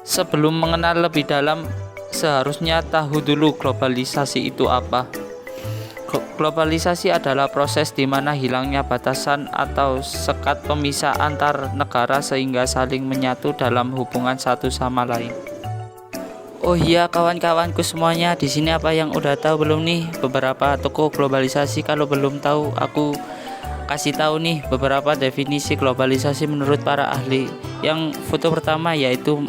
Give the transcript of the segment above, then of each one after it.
Sebelum mengenal lebih dalam, seharusnya tahu dulu globalisasi itu apa. Globalisasi adalah proses di mana hilangnya batasan atau sekat pemisah antar negara sehingga saling menyatu dalam hubungan satu sama lain. Oh iya kawan-kawanku semuanya, di sini apa yang udah tahu belum nih beberapa tokoh globalisasi? Kalau belum tahu, aku kasih tahu nih beberapa definisi globalisasi menurut para ahli. Yang foto pertama yaitu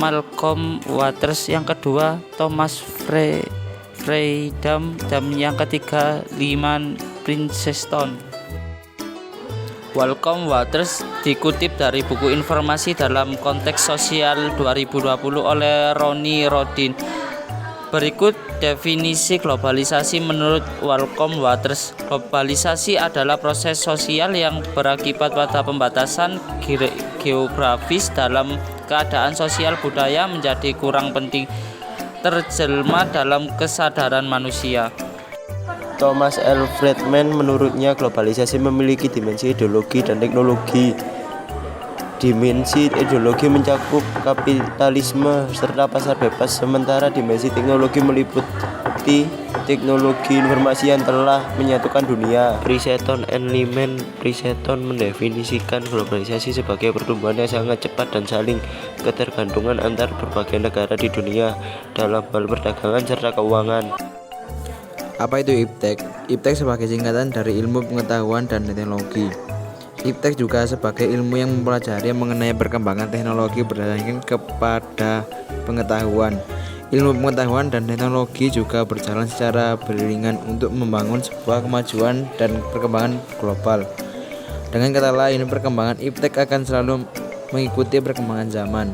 Malcolm Waters, yang kedua Thomas Freedom, dan yang ketiga Lyman Princeton. Malcolm Waters dikutip dari buku Informasi dalam Konteks Sosial 2020 oleh Ronnie Rodin. Berikut definisi globalisasi menurut Malcolm Waters. Globalisasi adalah proses sosial yang berakibat pada pembatasan geografis dalam keadaan sosial budaya menjadi kurang penting terjelma dalam kesadaran manusia. Thomas L. Friedman menurutnya globalisasi memiliki dimensi ideologi dan teknologi. Dimensi ideologi mencakup kapitalisme serta pasar bebas, sementara dimensi teknologi meliputi teknologi informasi yang telah menyatukan dunia. Princeton and Lyman Princeton mendefinisikan globalisasi sebagai pertumbuhan yang sangat cepat dan saling ketergantungan antar berbagai negara di dunia dalam hal perdagangan serta keuangan. Apa itu IPTEK? IPTEK sebagai singkatan dari Ilmu Pengetahuan dan Teknologi. IPTEK juga sebagai ilmu yang mempelajari mengenai perkembangan teknologi berdasarkan kepada pengetahuan. Ilmu pengetahuan dan teknologi juga berjalan secara beriringan untuk membangun sebuah kemajuan dan perkembangan global. Dengan kata lain, perkembangan IPTEK akan selalu mengikuti perkembangan zaman.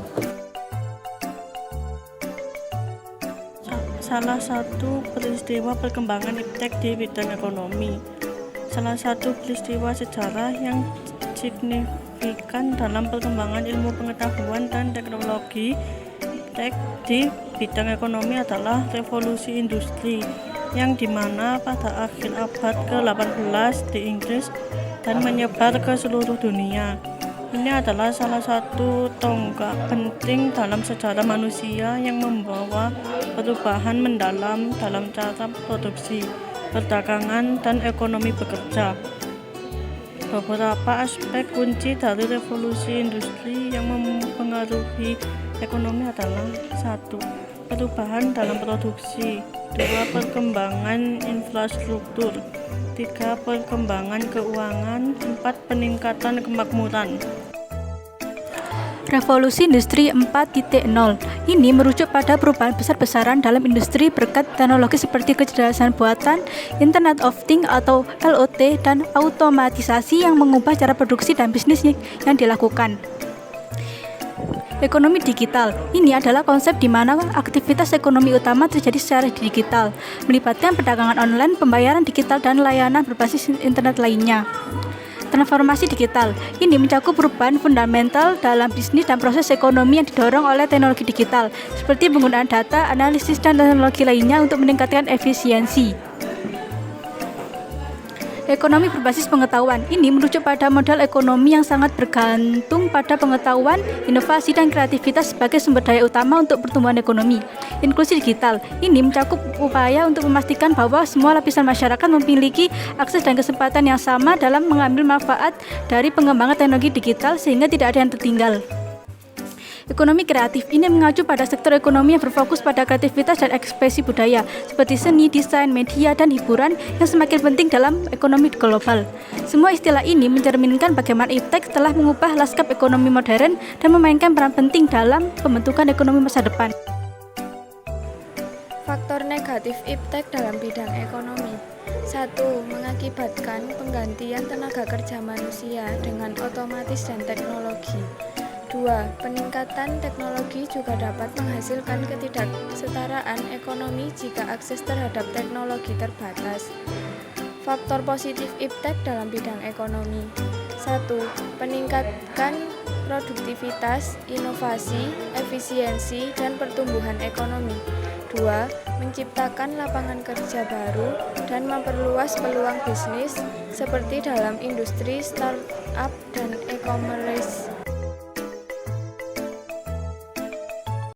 Salah satu peristiwa perkembangan IPTEK di bidang ekonomi. Salah satu peristiwa sejarah yang signifikan dalam perkembangan ilmu pengetahuan dan teknologi IPTEK di bidang ekonomi adalah revolusi industri, yang dimana pada akhir abad ke-18 di Inggris dan menyebar ke seluruh dunia. Ini adalah salah satu tonggak penting dalam sejarah manusia yang membawa perubahan mendalam dalam cara produksi, perdagangan, dan ekonomi bekerja. Beberapa aspek kunci dari revolusi industri yang mempengaruhi ekonomi adalah: 1. Perubahan dalam produksi, 2. Perkembangan infrastruktur, 3. Perkembangan keuangan, 4. Peningkatan kemakmuran. Revolusi Industri 4.0 ini merujuk pada perubahan besar-besaran dalam industri berkat teknologi seperti kecerdasan buatan, Internet of Things atau IoT, dan automatisasi yang mengubah cara produksi dan bisnis yang dilakukan. Ekonomi digital ini adalah konsep di mana aktivitas ekonomi utama terjadi secara digital, melibatkan perdagangan online, pembayaran digital, dan layanan berbasis internet lainnya. Transformasi digital ini mencakup perubahan fundamental dalam bisnis dan proses ekonomi yang didorong oleh teknologi digital, seperti penggunaan data, analisis, dan teknologi lainnya untuk meningkatkan efisiensi. Ekonomi berbasis pengetahuan ini merujuk pada model ekonomi yang sangat bergantung pada pengetahuan, inovasi, dan kreativitas sebagai sumber daya utama untuk pertumbuhan ekonomi. Inklusi digital ini mencakup upaya untuk memastikan bahwa semua lapisan masyarakat memiliki akses dan kesempatan yang sama dalam mengambil manfaat dari pengembangan teknologi digital sehingga tidak ada yang tertinggal. Ekonomi kreatif ini mengacu pada sektor ekonomi yang berfokus pada kreativitas dan ekspresi budaya, seperti seni, desain, media, dan hiburan yang semakin penting dalam ekonomi global. Semua istilah ini mencerminkan bagaimana IPTEK telah mengubah lanskap ekonomi modern dan memainkan peran penting dalam pembentukan ekonomi masa depan. Faktor negatif IPTEK dalam bidang ekonomi. 1. Mengakibatkan penggantian tenaga kerja manusia dengan otomatis dan teknologi. 2. Peningkatan teknologi juga dapat menghasilkan ketidaksetaraan ekonomi jika akses terhadap teknologi terbatas. Faktor positif IPTEK dalam bidang ekonomi. 1. Meningkatkan produktivitas, inovasi, efisiensi, dan pertumbuhan ekonomi. 2. Menciptakan lapangan kerja baru dan memperluas peluang bisnis seperti dalam industri startup dan e-commerce.